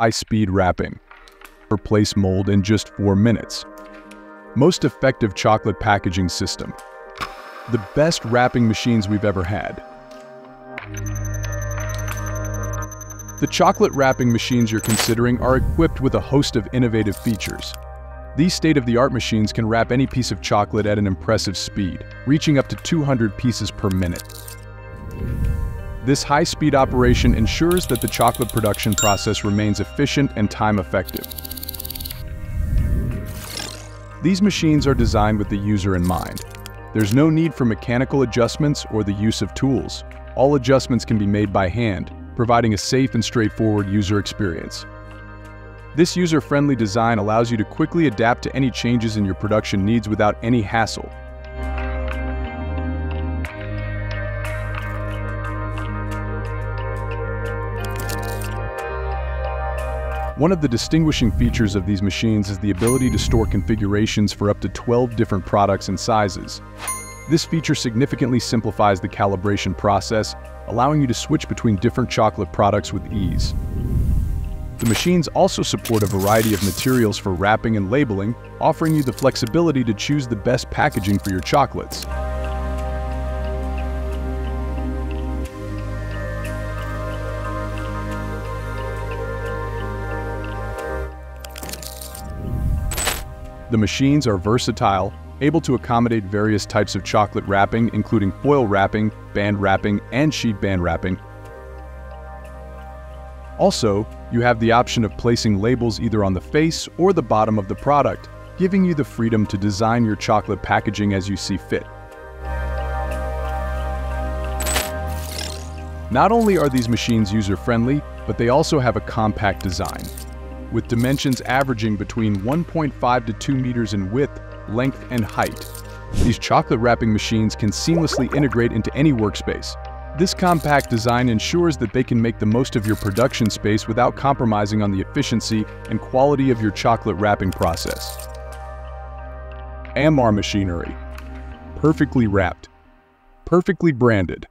High-speed wrapping. Replace mold in just 4 minutes. Most effective chocolate packaging system. The best wrapping machines we've ever had. The chocolate wrapping machines you're considering are equipped with a host of innovative features. These state-of-the-art machines can wrap any piece of chocolate at an impressive speed, reaching up to 200 pieces per minute. This high-speed operation ensures that the chocolate production process remains efficient and time-effective. These machines are designed with the user in mind. There's no need for mechanical adjustments or the use of tools. All adjustments can be made by hand, providing a safe and straightforward user experience. This user-friendly design allows you to quickly adapt to any changes in your production needs without any hassle. One of the distinguishing features of these machines is the ability to store configurations for up to 12 different products and sizes. This feature significantly simplifies the calibration process, allowing you to switch between different chocolate products with ease. The machines also support a variety of materials for wrapping and labeling, offering you the flexibility to choose the best packaging for your chocolates. The machines are versatile, able to accommodate various types of chocolate wrapping, including foil wrapping, band wrapping, and sheet band wrapping. Also, you have the option of placing labels either on the face or the bottom of the product, giving you the freedom to design your chocolate packaging as you see fit. Not only are these machines user-friendly, but they also have a compact design, with dimensions averaging between 1.5 to 2 meters in width, length, and height. These chocolate wrapping machines can seamlessly integrate into any workspace. This compact design ensures that they can make the most of your production space without compromising on the efficiency and quality of your chocolate wrapping process. Ammar machinery. Perfectly wrapped. Perfectly branded.